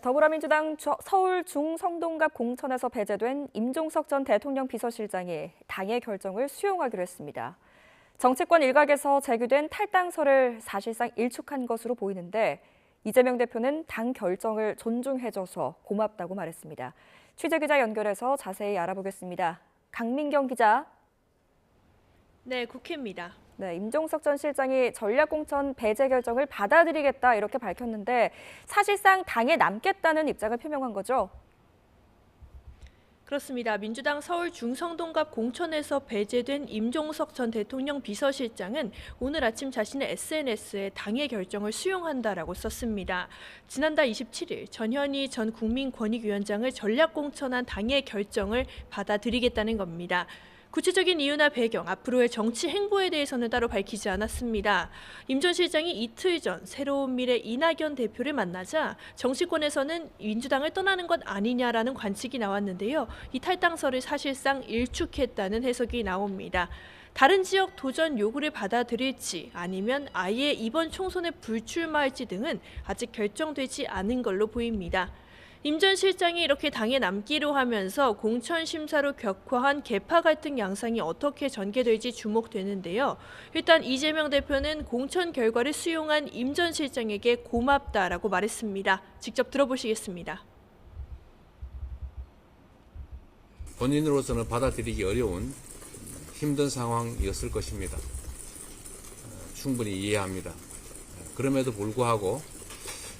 더불어민주당 서울 중성동갑 공천에서 배제된 임종석 전 대통령 비서실장이 당의 결정을 수용하기로 했습니다. 정치권 일각에서 제기된 탈당설을 사실상 일축한 것으로 보이는데 이재명 대표는 당 결정을 존중해줘서 고맙다고 말했습니다. 취재기자 연결해서 자세히 알아보겠습니다. 강민경 기자. 네, 국회입니다. 네, 임종석 전 실장이 전략공천 배제 결정을 받아들이겠다 이렇게 밝혔는데 사실상 당에 남겠다는 입장을 표명한 거죠? 그렇습니다. 민주당 서울 중성동갑 공천에서 배제된 임종석 전 대통령 비서실장은 오늘 아침 자신의 SNS에 당의 결정을 수용한다라고 썼습니다. 지난달 27일 전현희 전 국민권익위원장을 전략공천한 당의 결정을 받아들이겠다는 겁니다. 구체적인 이유나 배경, 앞으로의 정치 행보에 대해서는 따로 밝히지 않았습니다. 임 전 실장이 이틀 전 새로운 미래 이낙연 대표를 만나자 정치권에서는 민주당을 떠나는 것 아니냐라는 관측이 나왔는데요. 이 탈당설을 사실상 일축했다는 해석이 나옵니다. 다른 지역 도전 요구를 받아들일지 아니면 아예 이번 총선에 불출마할지 등은 아직 결정되지 않은 걸로 보입니다. 임 전 실장이 이렇게 당에 남기로 하면서 공천 심사로 격화한 계파 갈등 양상이 어떻게 전개될지 주목되는데요. 일단 이재명 대표는 공천 결과를 수용한 임 전 실장에게 고맙다라고 말했습니다. 직접 들어보시겠습니다. 본인으로서는 받아들이기 어려운 힘든 상황이었을 것입니다. 충분히 이해합니다. 그럼에도 불구하고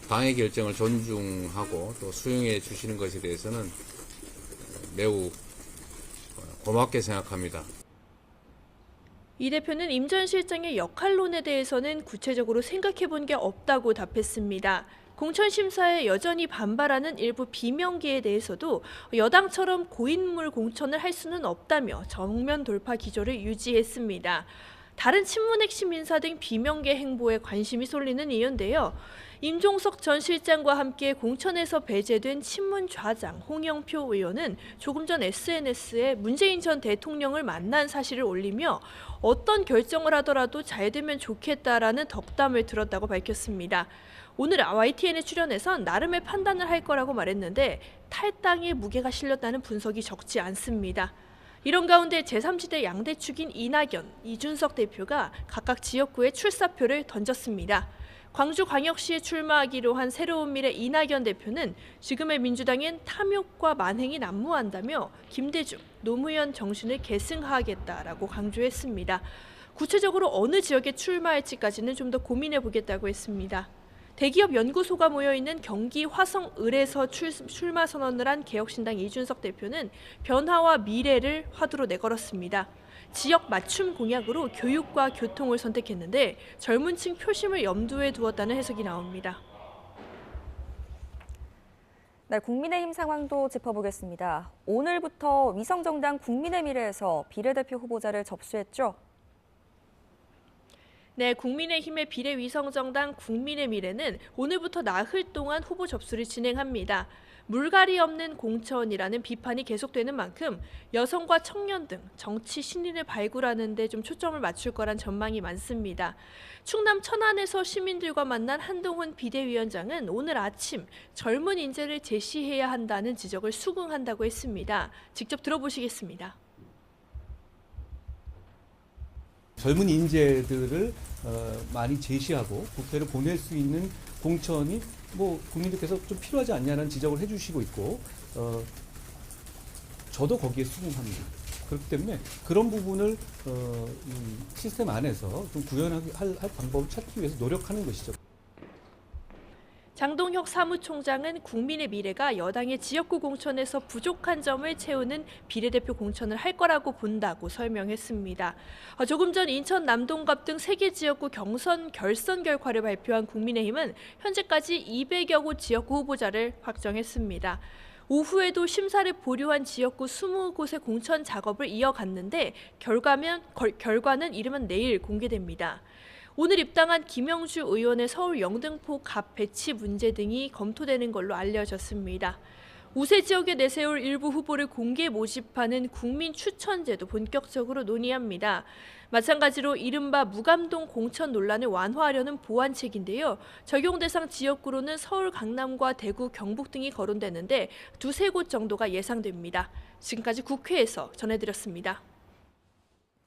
당의 결정을 존중하고 또 수용해 주시는 것에 대해서는 매우 고맙게 생각합니다. 이 대표는 임 전 실장의 역할론에 대해서는 구체적으로 생각해 본 게 없다고 답했습니다. 공천 심사에 여전히 반발하는 일부 비명계에 대해서도 여당처럼 고인물 공천을 할 수는 없다며 정면 돌파 기조를 유지했습니다. 다른 친문 핵심 인사 등 비명계 행보에 관심이 쏠리는 이유인데요. 임종석 전 실장과 함께 공천에서 배제된 친문 좌장 홍영표 의원은 조금 전 SNS에 문재인 전 대통령을 만난 사실을 올리며 어떤 결정을 하더라도 잘 되면 좋겠다라는 덕담을 들었다고 밝혔습니다. 오늘 YTN에 출연해선 나름의 판단을 할 거라고 말했는데 탈당에 무게가 실렸다는 분석이 적지 않습니다. 이런 가운데 제3지대 양대축인 이낙연, 이준석 대표가 각각 지역구에 출사표를 던졌습니다. 광주광역시에 출마하기로 한 새로운 미래 이낙연 대표는 지금의 민주당엔 탐욕과 만행이 난무한다며 김대중, 노무현 정신을 계승하겠다라고 강조했습니다. 구체적으로 어느 지역에 출마할지까지는 좀 더 고민해 보겠다고 했습니다. 대기업 연구소가 모여있는 경기 화성 을에서 출마 선언을 한 개혁신당 이준석 대표는 변화와 미래를 화두로 내걸었습니다. 지역 맞춤 공약으로 교육과 교통을 선택했는데 젊은 층 표심을 염두에 두었다는 해석이 나옵니다. 네, 국민의힘 상황도 짚어보겠습니다. 오늘부터 위성정당 국민의 미래에서 비례대표 후보자를 접수했죠? 네, 국민의힘의 비례위성정당 국민의 미래는 오늘부터 나흘 동안 후보 접수를 진행합니다. 물갈이 없는 공천이라는 비판이 계속되는 만큼 여성과 청년 등 정치 신인을 발굴하는 데 좀 초점을 맞출 거란 전망이 많습니다. 충남 천안에서 시민들과 만난 한동훈 비대위원장은 오늘 아침 젊은 인재를 제시해야 한다는 지적을 수긍한다고 했습니다. 직접 들어보시겠습니다. 젊은 인재들을 많이 제시하고 국회를 보낼 수 있는 공천이 국민들께서 좀 필요하지 않냐는 지적을 해주시고 있고 저도 거기에 수긍합니다. 그렇기 때문에 그런 부분을 이 시스템 안에서 좀 구현하게 할 방법을 찾기 위해서 노력하는 것이죠. 장동혁 사무총장은 국민의 미래가 여당의 지역구 공천에서 부족한 점을 채우는 비례대표 공천을 할 거라고 본다고 설명했습니다. 조금 전 인천 남동갑 등 3개 지역구 경선 결선 결과를 발표한 국민의힘은 현재까지 200여 곳 지역구 후보자를 확정했습니다. 오후에도 심사를 보류한 지역구 20곳의 공천 작업을 이어갔는데 결과는 이르면 내일 공개됩니다. 오늘 입당한 김영주 의원의 서울 영등포 갑 배치 문제 등이 검토되는 걸로 알려졌습니다. 우세 지역에 내세울 일부 후보를 공개 모집하는 국민 추천제도 본격적으로 논의합니다. 마찬가지로 이른바 무감동 공천 논란을 완화하려는 보완책인데요. 적용 대상 지역구로는 서울, 강남과 대구, 경북 등이 거론되는데 두세 곳 정도가 예상됩니다. 지금까지 국회에서 전해드렸습니다.